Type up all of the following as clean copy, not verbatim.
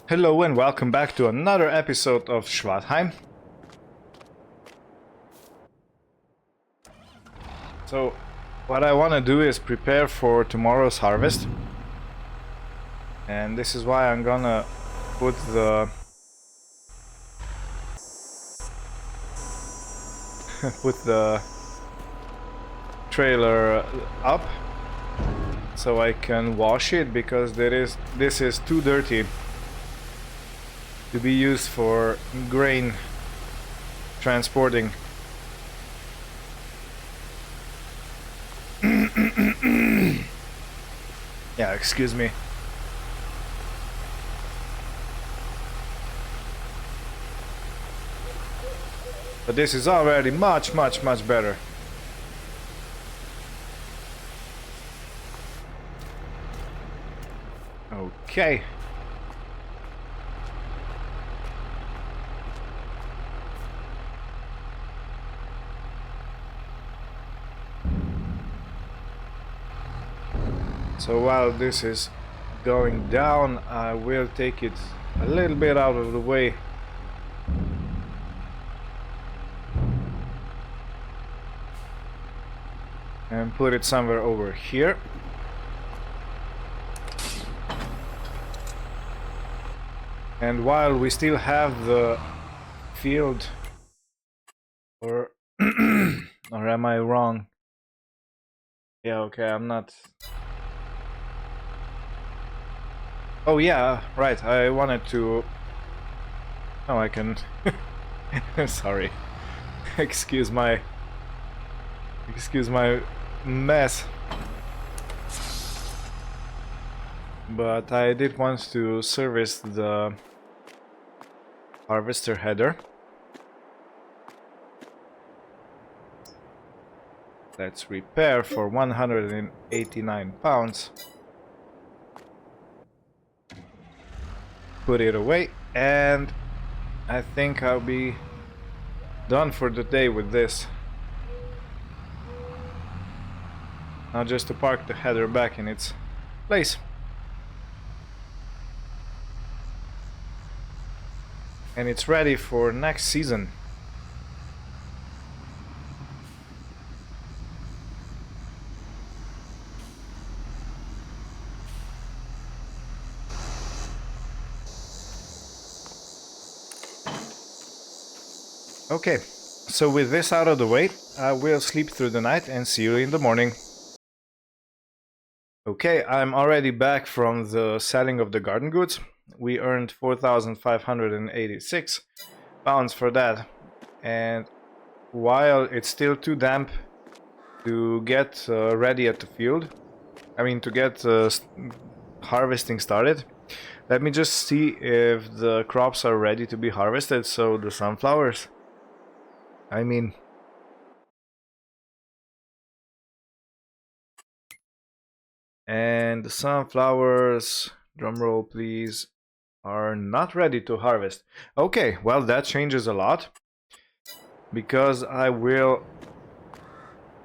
Hello and welcome back to another episode of Schwaadeheim. So, what I want to do is prepare for tomorrow's harvest. And this is why I'm gonna put the trailer up so I can wash it, because this is too dirty to be used for grain transporting. Yeah, excuse me. But this is already much better. Okay. So while this is going down, I will take it a little bit out of the way. And put it somewhere over here. And while we still have the field, or or am I wrong? Yeah, okay, I'm not. Oh yeah, right, I wanted to... No, I can... Sorry. Excuse my mess. But I did want to service the harvester header. Let's repair for 189 pounds. Put it away, and I think I'll be done for the day with this. Now just to park the header back in its place. And it's ready for next season. Okay, so with this out of the way, I will sleep through the night and see you in the morning. Okay, I'm already back from the selling of the garden goods. We earned 4,586 pounds for that. And while it's still too damp to get ready at the field, I mean to get harvesting started, let me just see if the crops are ready to be harvested. So the sunflowers, I mean, and the sunflowers, drumroll please, are not ready to harvest. Okay, well that changes a lot, because I will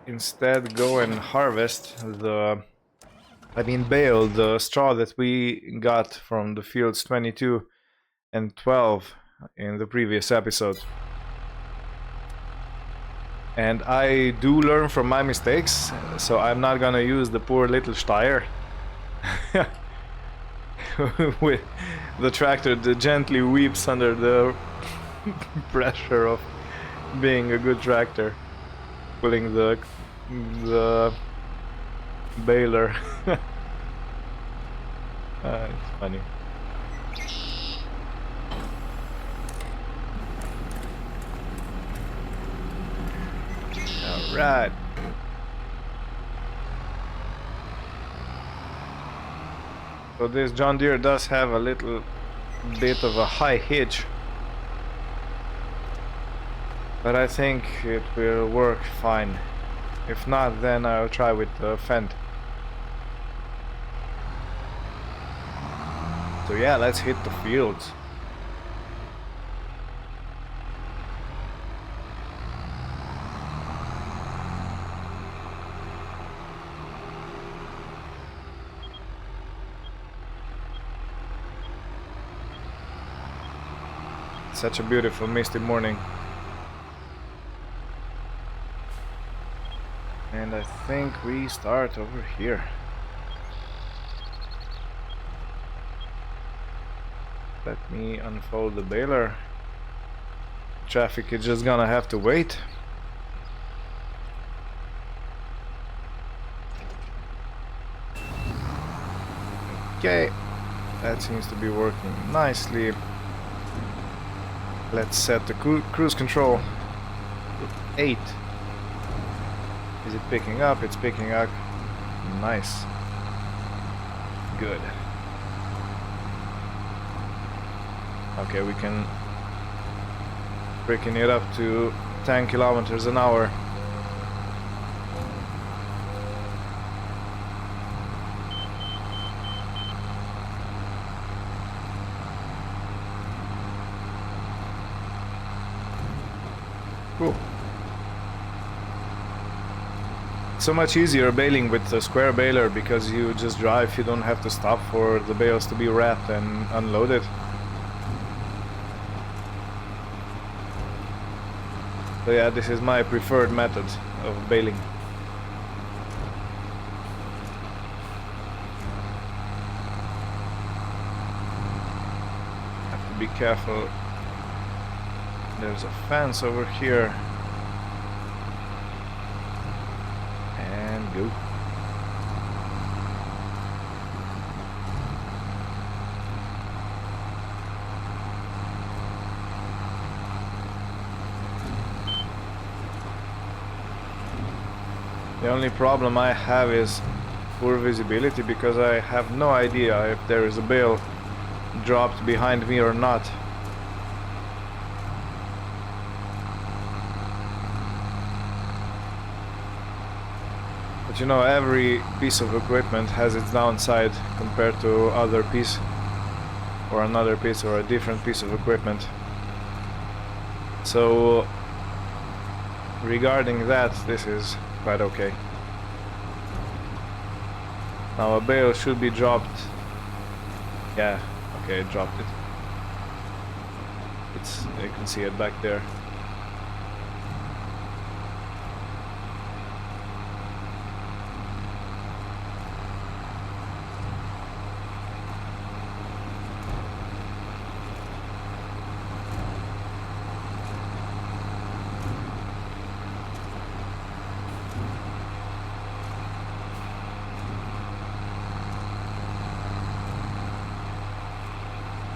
instead go and harvest bale the straw that we got from the fields 22 and 12 in the previous episode. And I do learn from my mistakes, so I'm not gonna use the poor little Steyr with the tractor that gently weeps under the pressure of being a good tractor, pulling the baler. It's funny. Right. So this John Deere does have a little bit of a high hitch, but I think it will work fine. If not, then I'll try with the Fendt. So yeah, let's hit the fields. Such a beautiful misty morning. And I think we start over here. Let me unfold the baler. Traffic is just gonna have to wait. Okay, that seems to be working nicely. Let's set the cruise control to 8. Is it picking up? It's picking up. Nice. Good. Okay, we can breaking it up to 10 kilometers an hour. Cool. So much easier baling with the square baler because you just drive, you don't have to stop for the bales to be wrapped and unloaded. So yeah, this is my preferred method of baling. Have to be careful. There's a fence over here. And go. The only problem I have is poor visibility because I have no idea if there is a bale dropped behind me or not. But you know, every piece of equipment has its downside compared to other piece or another piece or a different piece of equipment. So regarding that, this is quite okay. Now a bale should be dropped. Yeah, okay, it dropped it. You can see it back there.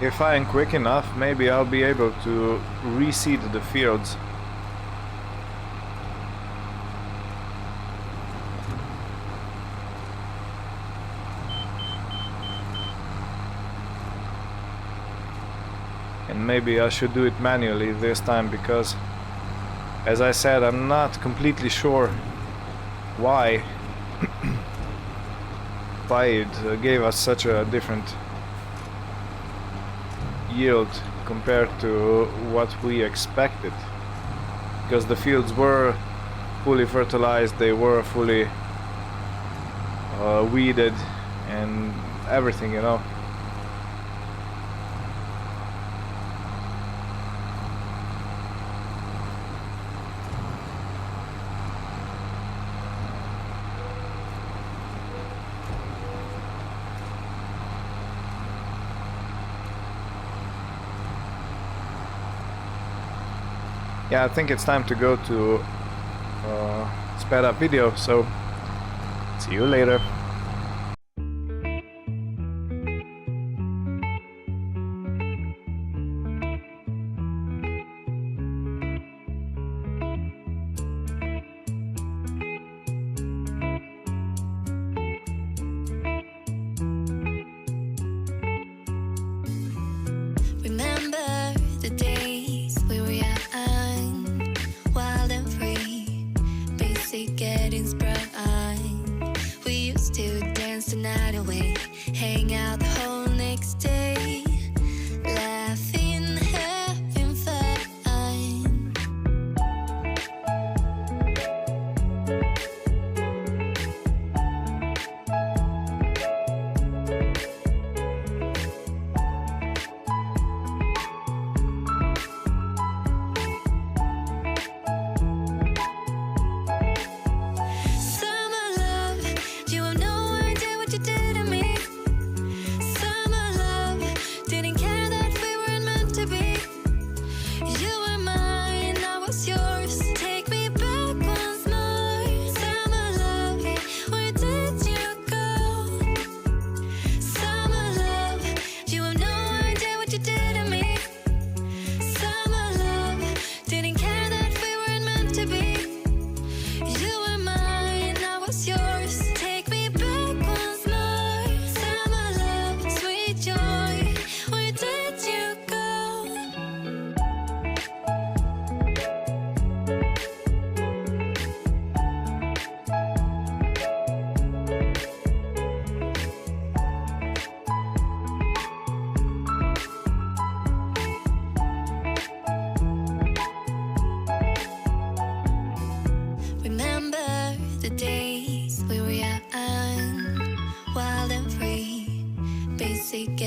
If I am quick enough, maybe I'll be able to reseed the fields. And maybe I should do it manually this time because, as I said, I'm not completely sure why it gave us such a different yield compared to what we expected, because the fields were fully fertilized, they were fully weeded and everything, you know. Yeah, I think it's time to go to sped up video, so see you later. Remember the days we were young, wild and free, basic getting sprung. We used to dance the night away, hang out the whole next day, laughing, having fun.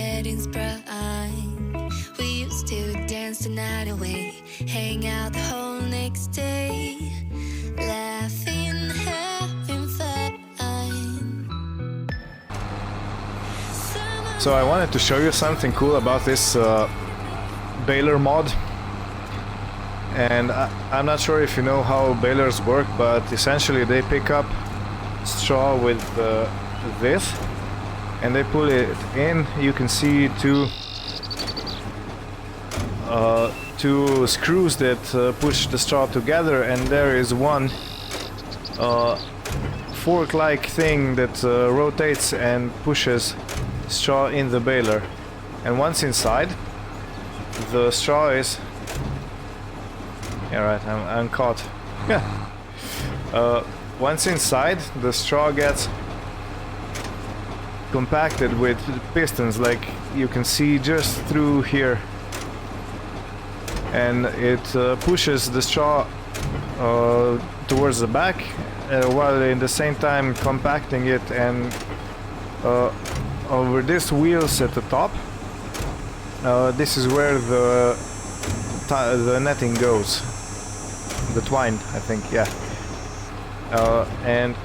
getting sprung. We used to dance the night away, hang out the whole next day, laughing, having fun. So I wanted to show you something cool about this baler mod. And I'm not sure if you know how balers work, but essentially they pick up straw with this and they pull it in. You can see two screws that push the straw together, and there is one fork-like thing that rotates and pushes straw in the baler. And once inside, the straw is... Yeah, right, I'm caught. Yeah. Once inside, the straw gets compacted with pistons, like you can see just through here. And it pushes the straw towards the back, while in the same time compacting it, and over these wheels at the top, this is where the netting goes. The twine, I think, yeah. And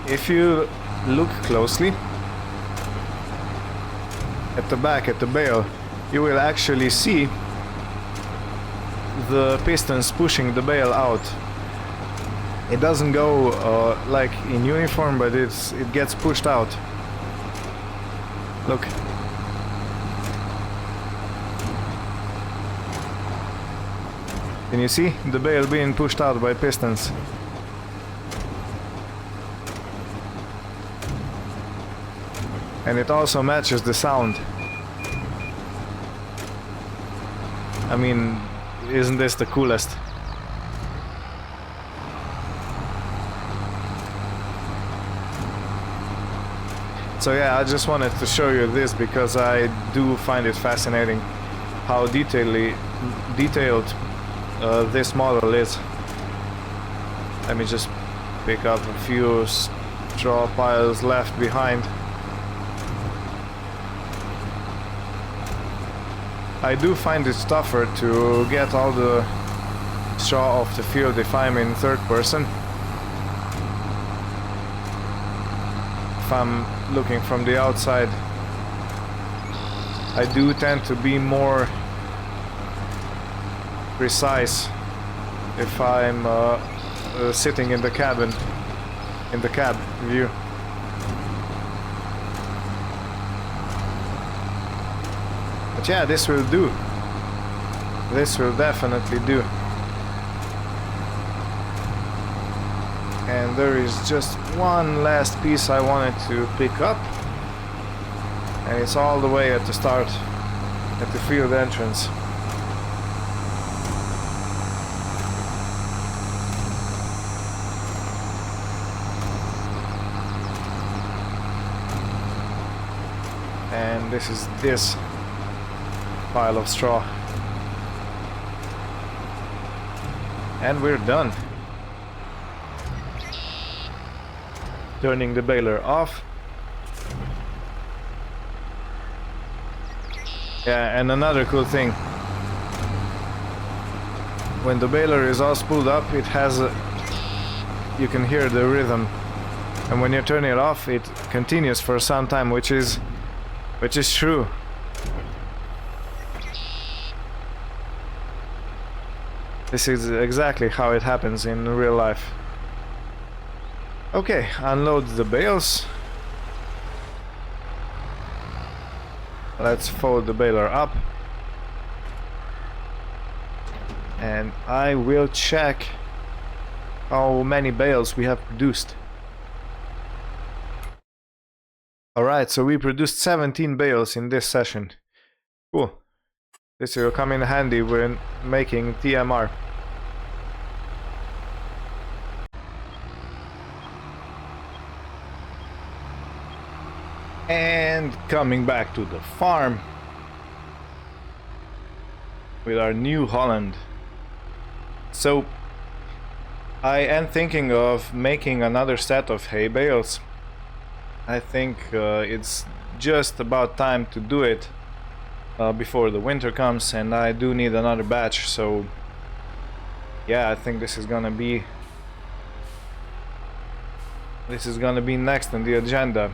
if you look closely at the back, at the bale, you will actually see the pistons pushing the bale out. It doesn't go like in uniform, but it gets pushed out. Look. Can you see the bale being pushed out by pistons? And it also matches the sound. I mean, isn't this the coolest? So yeah, I just wanted to show you this because I do find it fascinating how detailed this model is. Let me just pick up a few straw piles left behind. I do find it tougher to get all the straw off the field if I'm in third person. If I'm looking from the outside, I do tend to be more precise if I'm sitting in the cabin, in the cab view. But yeah, this will do. This will definitely do. And there is just one last piece I wanted to pick up, and it's all the way at the start, at the field entrance. And this is this pile of straw. And we're done. Turning the baler off. Yeah, and another cool thing. When the baler is all spooled up, it has a... You can hear the rhythm. And when you turn it off, it continues for some time, which is true. This is exactly how it happens in real life. Okay, unload the bales. Let's fold the baler up. And I will check how many bales we have produced. Alright, so we produced 17 bales in this session. Cool. This will come in handy when making TMR. And coming back to the farm with our New Holland. So I am thinking of making another set of hay bales. I think it's just about time to do it. before the winter comes, and I do need another batch, so yeah, I think this is gonna be next on the agenda.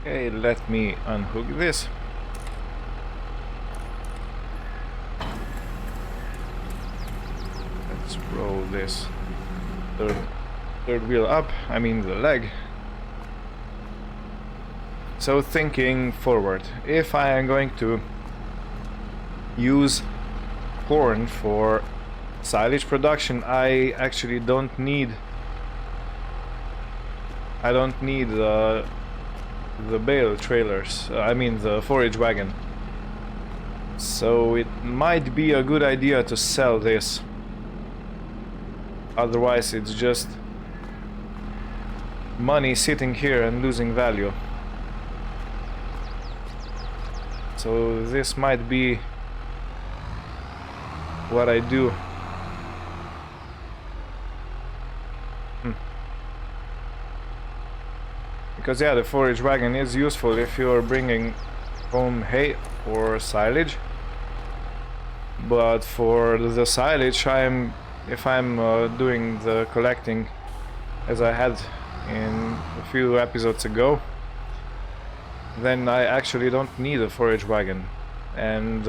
Okay, let me unhook this. Let's roll this third wheel up, I mean the leg. So thinking forward, if I am going to use corn for silage production, I actually don't need the bale trailers, I mean the forage wagon. So it might be a good idea to sell this. Otherwise it's just money sitting here and losing value. So this might be what I do. Because yeah, the forage wagon is useful if you're bringing home hay or silage. But for the silage, if I'm doing the collecting as I had in a few episodes ago, then I actually don't need a forage wagon. And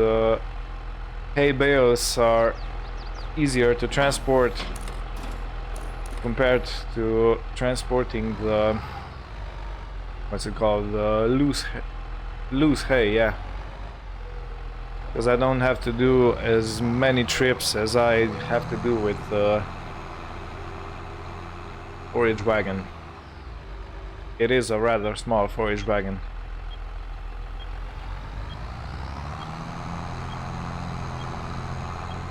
hay bales are easier to transport compared to transporting the, what's it called, the loose hay, yeah. Because I don't have to do as many trips as I have to do with the forage wagon. It is a rather small forage wagon.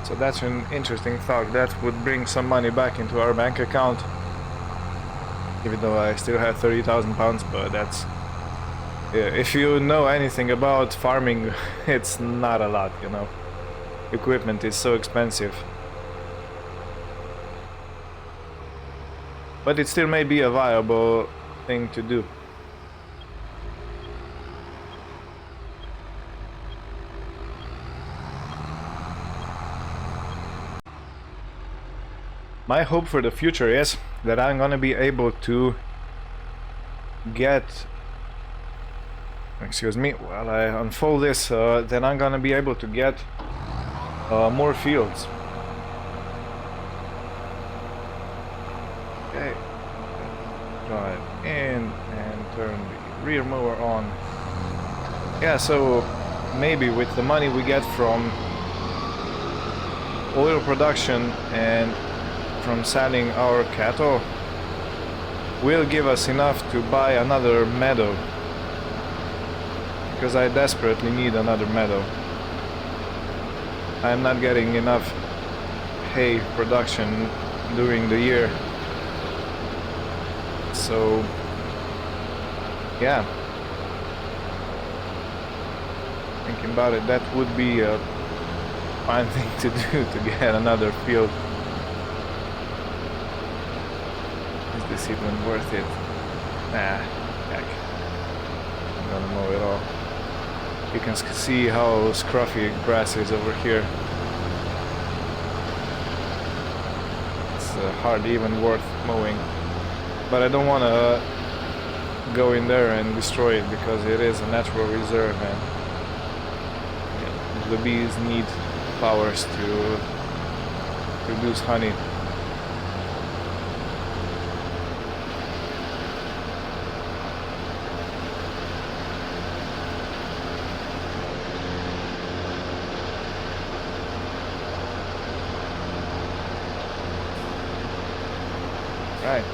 So that's an interesting thought. That would bring some money back into our bank account. Even though I still have 30,000 pounds, but that's... Yeah, if you know anything about farming, it's not a lot, you know. Equipment is so expensive. But it still may be a viable thing to do. My hope for the future is that I'm gonna be able to get... Excuse me, while I unfold this, then I'm gonna be able to get more fields. Okay, drive in and turn the rear mower on. Yeah, so maybe with the money we get from oil production and from selling our cattle, will give us enough to buy another meadow. Because I desperately need another meadow. I'm not getting enough hay production during the year. So, yeah. Thinking about it, that would be a fine thing to do, to get another field. Is this even worth it? Nah, heck. I'm gonna mow it all. You can see how scruffy grass is over here. It's hardly even worth mowing. But I don't want to go in there and destroy it because it is a natural reserve and the bees need flowers to produce honey. Right.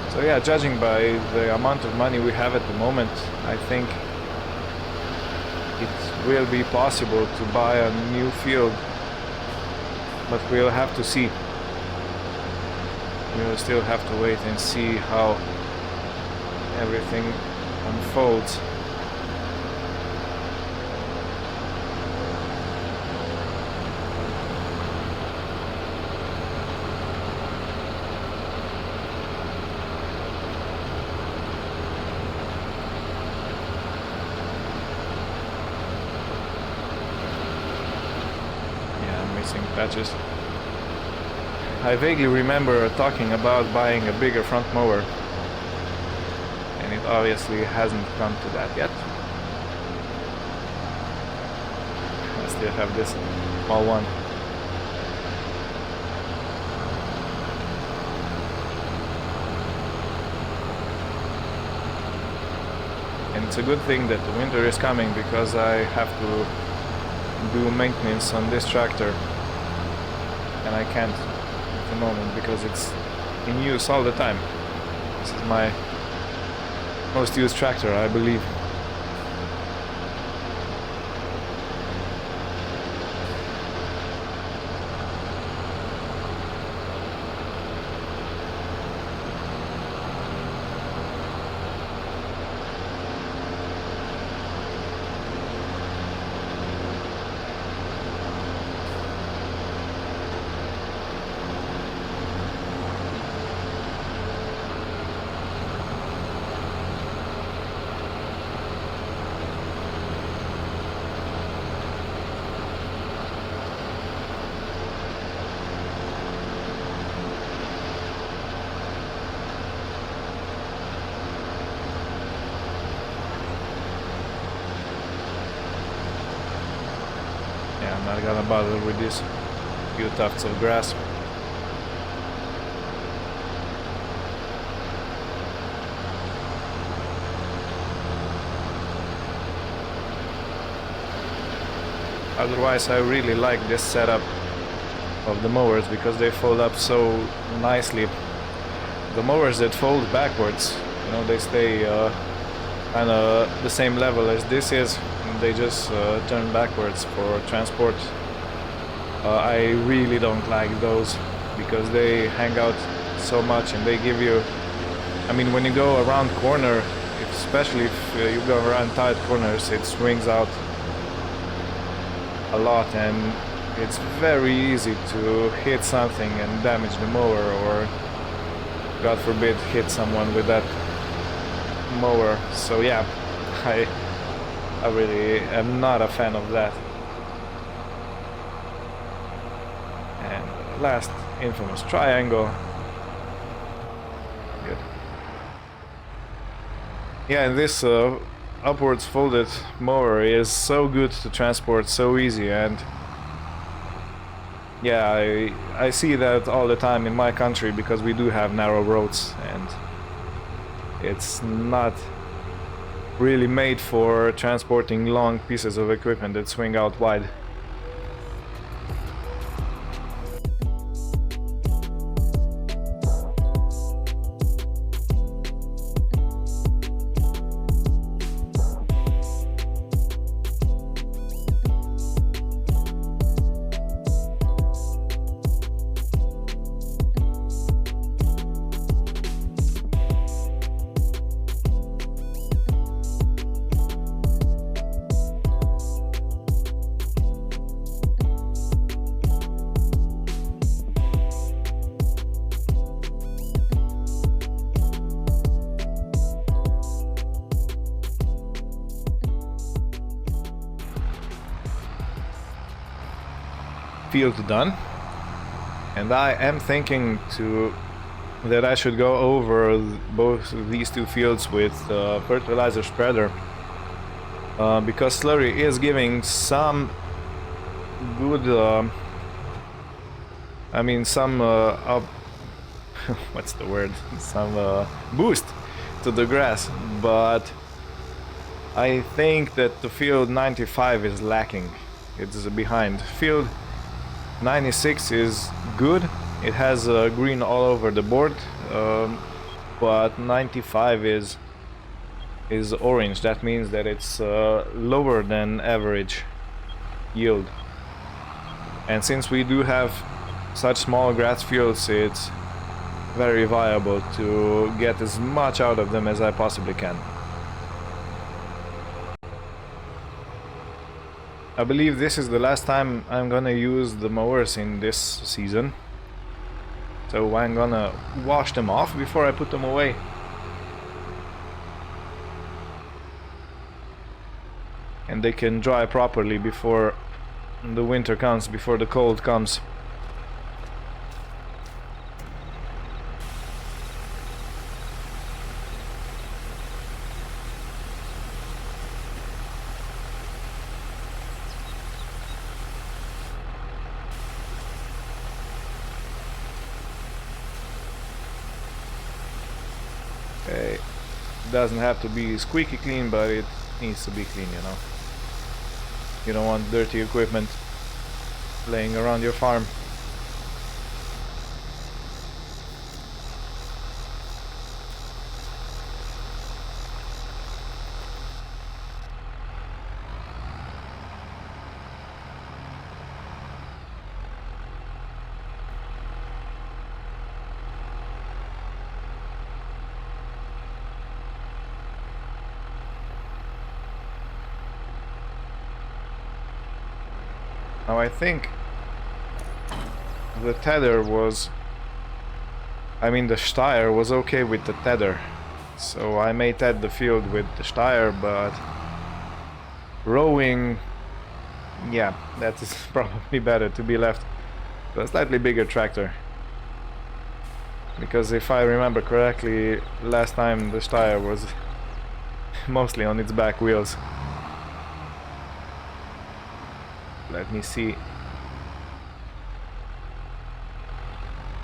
So yeah, judging by the amount of money we have at the moment, I think it will be possible to buy a new field, but we'll have to see. We'll still have to wait and see how everything unfolds. missing patches. I vaguely remember talking about buying a bigger front mower, and it obviously hasn't come to that yet. I still have this small one. And it's a good thing that the winter is coming, because I have to do maintenance on this tractor, and I can't at the moment because it's in use all the time. This is my most used tractor, I believe. I'm not gonna bother with these few tufts of grass. Otherwise, I really like this setup of the mowers because they fold up so nicely. The mowers that fold backwards, you know, they stay kind of the same level as this is. They just turn backwards for transport. I really don't like those because they hang out so much, and they give you, I mean, when you go around corner, especially if you go around tight corners, it swings out a lot, and it's very easy to hit something and damage the mower, or God forbid hit someone with that mower. So yeah, I really am not a fan of that. And last infamous triangle. Good. Yeah, and this upwards folded mower is so good to transport, so easy, and yeah, I see that all the time in my country because we do have narrow roads, and it's not really made for transporting long pieces of equipment that swing out wide. Field done, and I am thinking that I should go over both of these two fields with fertilizer spreader, because slurry is giving some good I mean some what's the word, some boost to the grass, but I think that the field 95 is lacking. It's behind. Field 96 is good, it has green all over the board, but 95 is orange. That means that it's lower than average yield, and since we do have such small grass fields, it's very viable to get as much out of them as I possibly can. I believe this is the last time I'm gonna use the mowers in this season, so I'm gonna wash them off before I put them away. And they can dry properly before the winter comes, before the cold comes. Okay, it doesn't have to be squeaky clean, but it needs to be clean, you know. You don't want dirty equipment laying around your farm. Now I think the tether was, the Steyr was okay with the tether, so I may ted the field with the Steyr, but rowing, yeah, that is probably better to be left to a slightly bigger tractor. Because if I remember correctly, last time the Steyr was mostly on its back wheels. Let me see.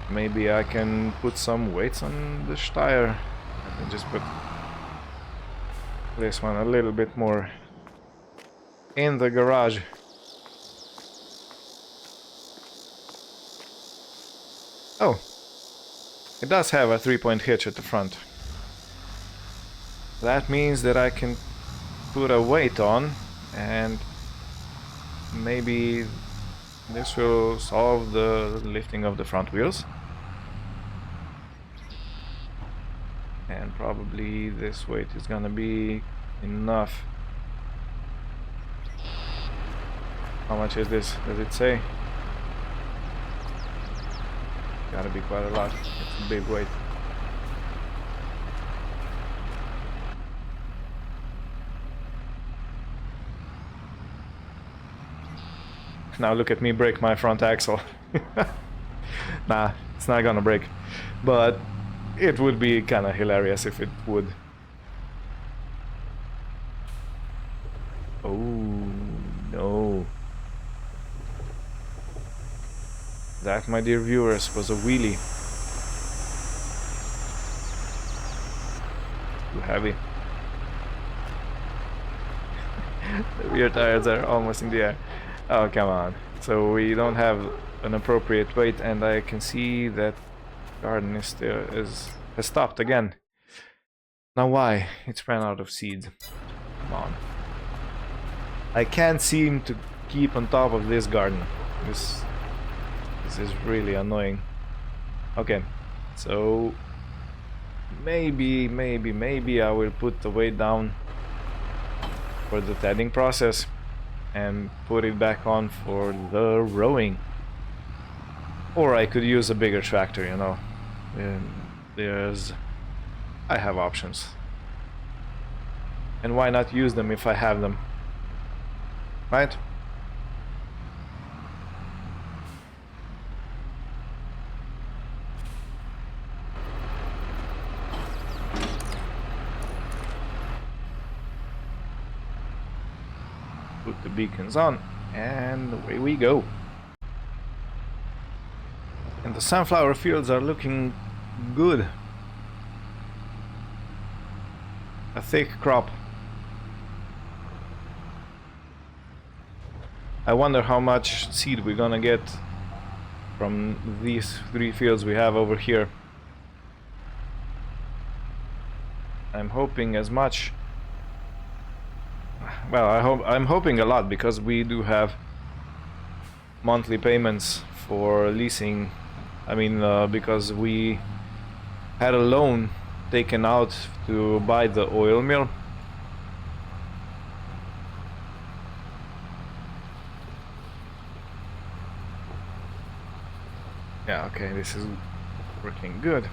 Maybe I can put some weights on the Steyr. Let me just put this one a little bit more in the garage. Oh, it does have a 3-point hitch at the front. That means that I can put a weight on, and maybe this will solve the lifting of the front wheels. And probably this weight is gonna be enough. How much is this? Does it say? Gotta be quite a lot. It's a big weight. Now look at me break my front axle. Nah, it's not gonna break. But it would be kinda hilarious if it would. Oh no. That, my dear viewers, was a wheelie. Too heavy. The rear tires are almost in the air. Oh, come on. So we don't have an appropriate weight, and I can see that garden has stopped again. Now why? It's ran out of seeds. Come on. I can't seem to keep on top of this garden. This is really annoying. Okay, so maybe I will put the weight down for the tedding process and put it back on for the rowing. Or I could use a bigger tractor, you know. I have options. And why not use them if I have them? Right? Put the beacons on, and away we go. And the sunflower fields are looking good. A thick crop. I wonder how much seed we're gonna get from these 3 fields we have over here. I'm hoping as much. Well, I'm hoping a lot, because we do have monthly payments for leasing. Because we had a loan taken out to buy the oil mill. Yeah, okay, this is working good.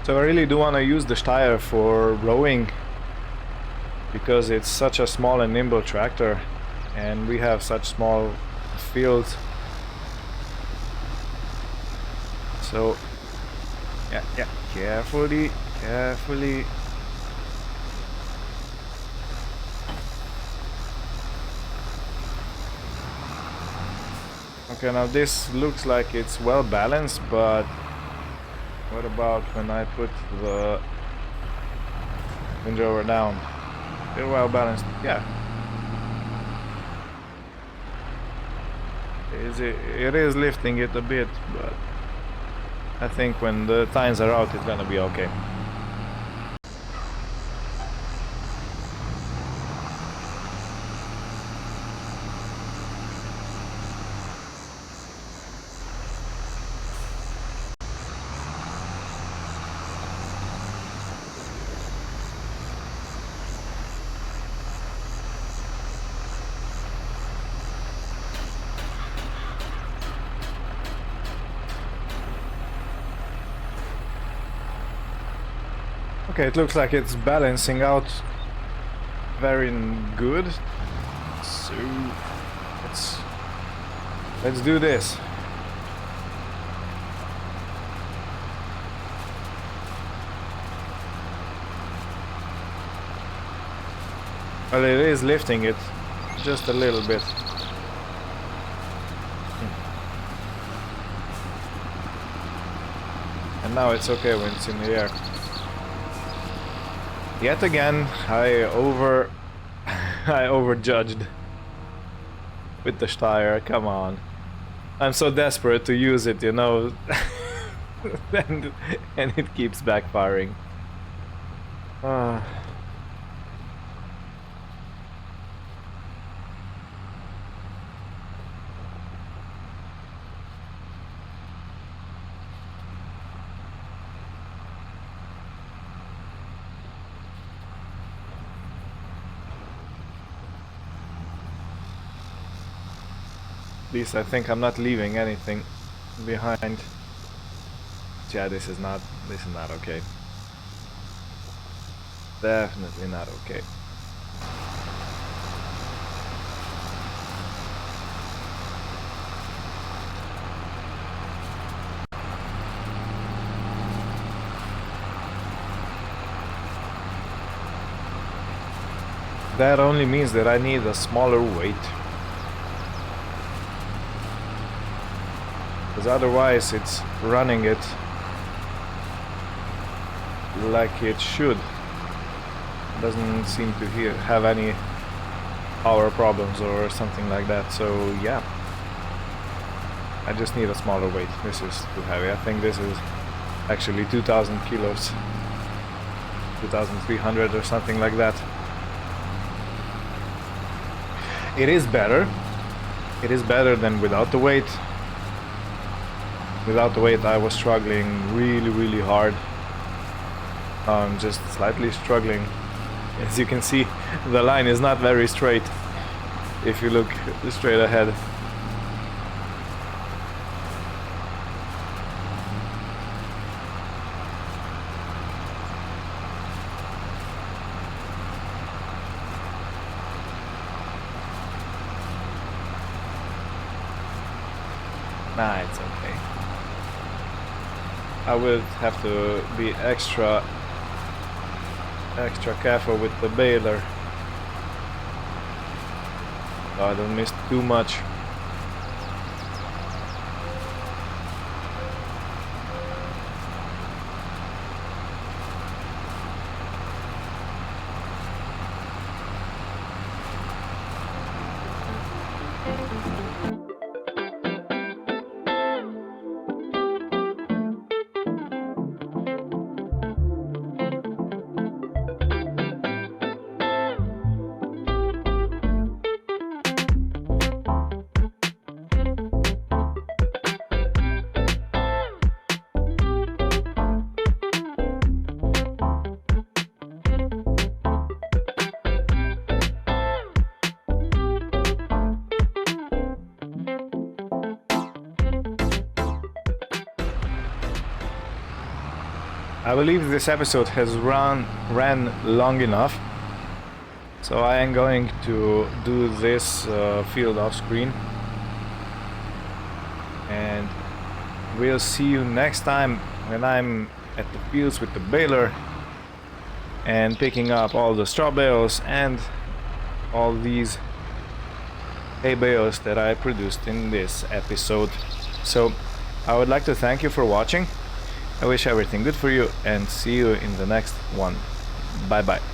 So I really do want to use the Steyr for rowing, because it's such a small and nimble tractor and we have such small fields. So yeah, carefully. Okay, now this looks like it's well balanced, but what about when I put the Range Rover down? Still well balanced, yeah. It is lifting it a bit, but I think when the tines are out it's gonna be okay. Okay, it looks like it's balancing out very good. So let's do this. Well, it is lifting it just a little bit. And now it's okay when it's in the air. Yet again, I overjudged with the Steyr. Come on, I'm so desperate to use it, you know, and it keeps backfiring. At least I think I'm not leaving anything behind. Yeah, this is not okay. Definitely not okay. That only means that I need a smaller weight. Because otherwise it's running it like it should. Doesn't seem to have any power problems or something like that. So yeah, I just need a smaller weight. This is too heavy. I think this is actually 2,000 kilos, 2,300 or something like that. It is better. It is better than without the weight. Without the weight I was struggling really hard. Just slightly struggling. As you can see, the line is not very straight if you look straight ahead. Nah, it's okay. I would have to be extra careful with the baler, so I don't miss too much. I believe this episode has ran long enough, so I am going to do this field off screen, and we'll see you next time when I'm at the fields with the baler and picking up all the straw bales and all these hay bales that I produced in this episode. So I would like to thank you for watching. I wish everything good for you and see you in the next one. Bye bye.